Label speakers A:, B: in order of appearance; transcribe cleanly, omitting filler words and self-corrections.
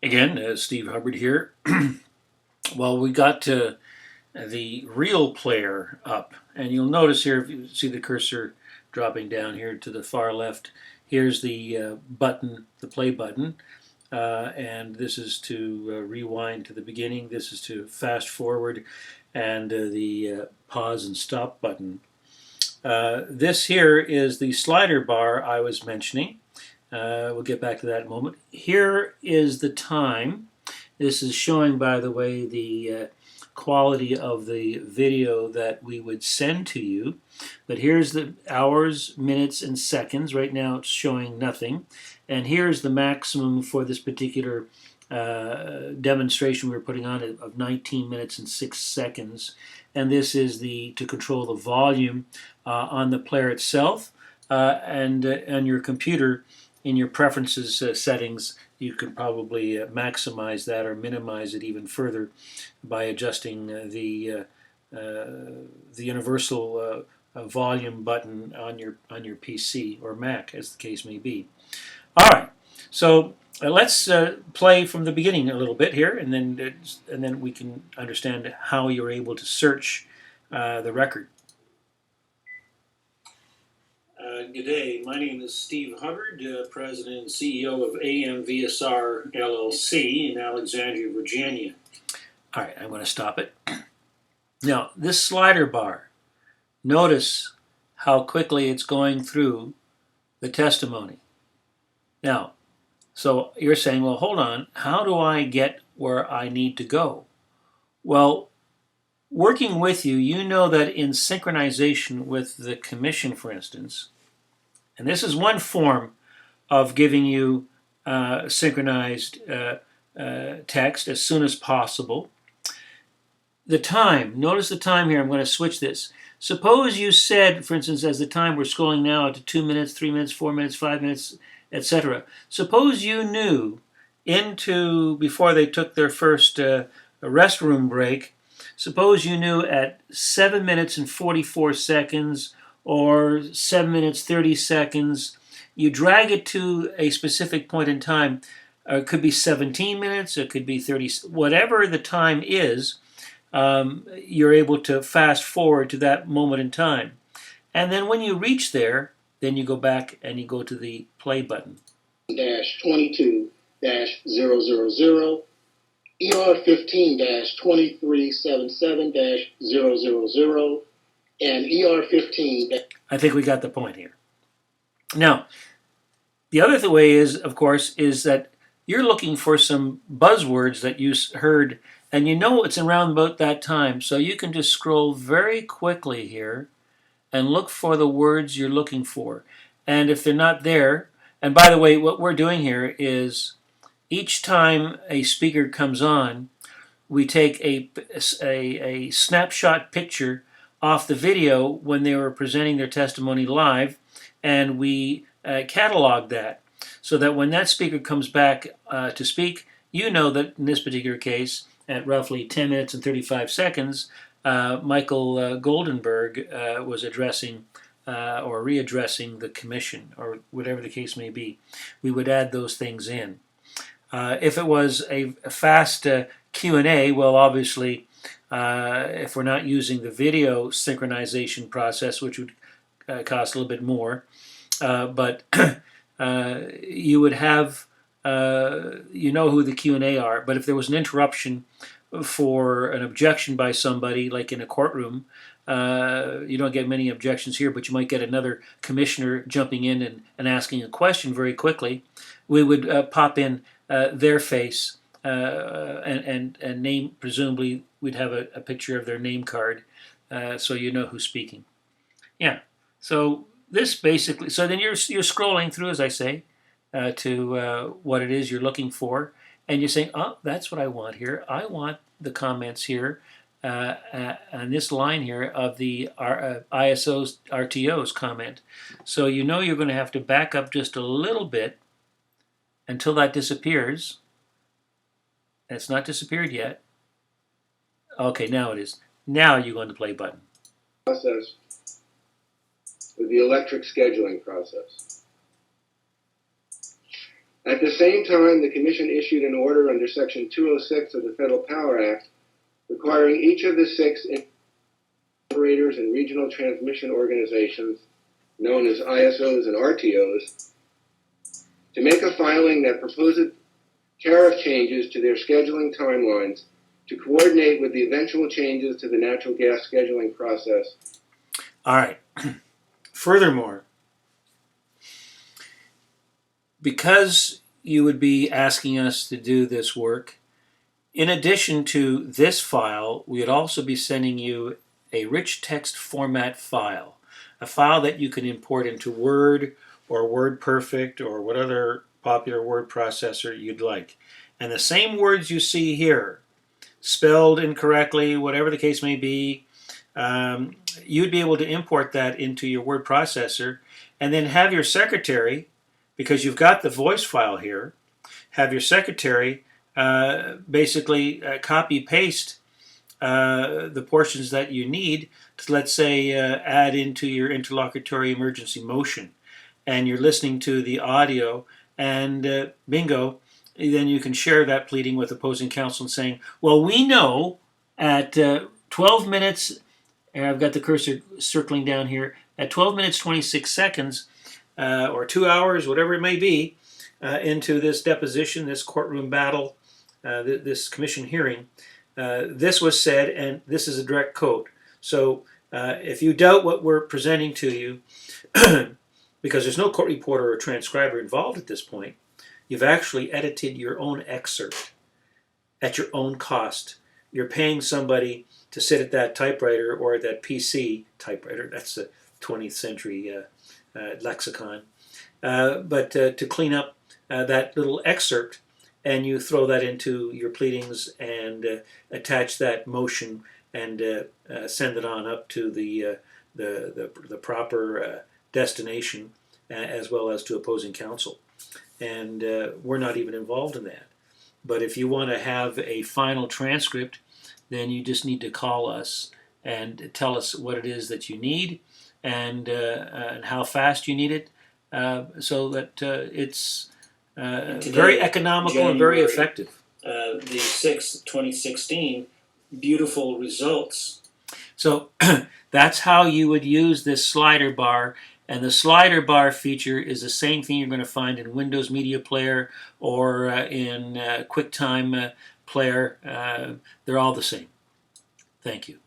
A: Again, Steve Hubbard here. Well, we got the real player up, and you'll notice here if you see the cursor dropping down here to the far left, here's the button, the play button, and this is to rewind to the beginning. This is to fast forward, and the pause and stop button. This here is the slider bar I was mentioning. We'll get back to that in a moment. Here is the time. This is showing, by the way, the quality of the video that we would send to you. But here's the hours, minutes, and seconds. Right now it's showing nothing. And here's the maximum for this particular demonstration we're putting on of 19 minutes and 6 seconds. And this is to control the volume on the player itself and your computer. In your preferences settings, you can probably maximize that or minimize it even further by adjusting the universal volume button on your PC or Mac, as the case may be. All right, so let's play from the beginning a little bit here, and then we can understand how you're able to search the record. Good day. My name is Steve Hubbard, President and CEO of AMVSR LLC in Alexandria, Virginia. All right, I'm going to stop it. Now, this slider bar, notice how quickly it's going through the testimony. Now, so you're saying, well, hold on, how do I get where I need to go? Well, working with you, you know that in synchronization with the commission, for instance, and this is one form of giving you synchronized text as soon as possible. The time, notice the time here, I'm going to switch this. Suppose you said, for instance, as the time we're scrolling now to 2 minutes, 3 minutes, 4 minutes, 5 minutes, etc. Suppose you knew before they took their first restroom break, suppose you knew at 7 minutes and 44 seconds or 7 minutes 30 seconds, you drag it to a specific point in time. It could be 17 minutes, it could be 30, whatever the time is, you're able to fast forward to that moment in time. And then when you reach there, then you go back and you go to the play button.
B: -22-000, ER15-2377-000, and ER15.
A: I think we got the point here. Now, the other way is, of course, is that you're looking for some buzzwords that you heard, and you know it's around about that time, so you can just scroll very quickly here and look for the words you're looking for. And if they're not there, and by the way, what we're doing here is each time a speaker comes on, we take a snapshot picture off the video when they were presenting their testimony live, and we catalog that so that when that speaker comes back to speak, you know that in this particular case, at roughly 10 minutes and 35 seconds, Michael Goldenberg was addressing or readdressing the commission, or whatever the case may be. We would add those things in. If it was a fast Q&A, well, obviously, if we're not using the video synchronization process, which would cost a little bit more, but you would have, you know who the Q&A are, but if there was an interruption for an objection by somebody, like in a courtroom, you don't get many objections here, but you might get another commissioner jumping in and asking a question very quickly. We would pop in their face and name, presumably we'd have a picture of their name card so you know who's speaking. Yeah, so this basically, so then you're scrolling through, as I say, to what it is you're looking for, and you're saying, oh, that's what I want here. I want the comments here on this line here of the ISO's RTO's comment. So you know you're going to have to back up just a little bit until that disappears. It's not disappeared yet. Okay, now it is. Now you go on the play button.
B: Process with the electric scheduling process. At the same time, the Commission issued an order under Section 206 of the Federal Power Act requiring each of the 6 operators and regional transmission organizations, known as ISOs and RTOs, to make a filing that proposes tariff changes to their scheduling timelines to coordinate with the eventual changes to the natural gas scheduling process.
A: All right. Furthermore, because you would be asking us to do this work, in addition to this file, we would also be sending you a rich text format file, a file that you can import into Word or WordPerfect or what other popular word processor you'd like. And the same words you see here, spelled incorrectly, whatever the case may be, you'd be able to import that into your word processor and then have your secretary, because you've got the voice file here, have your secretary basically copy paste the portions that you need to, let's say, add into your interlocutory emergency motion. And you're listening to the audio, and bingo, then you can share that pleading with opposing counsel and saying, well, we know at 12 minutes, and I've got the cursor circling down here, at 12 minutes 26 seconds, or 2 hours, whatever it may be, into this deposition, this courtroom battle, this commission hearing, this was said, and this is a direct quote. So if you doubt what we're presenting to you, because there's no court reporter or transcriber involved at this point, you've actually edited your own excerpt at your own cost. You're paying somebody to sit at that typewriter or that PC typewriter. That's a 20th century lexicon. But to clean up that little excerpt, and you throw that into your pleadings and attach that motion and send it on up to the proper destination, as well as to opposing counsel. And we're not even involved in that. But if you want to have a final transcript, then you just need to call us and tell us what it is that you need and how fast you need it, so that it's very economical and very effective. The 6th, 2016, beautiful results. So that's how you would use this slider bar. And the slider bar feature is the same thing you're going to find in Windows Media Player or in QuickTime Player. They're all the same. Thank you.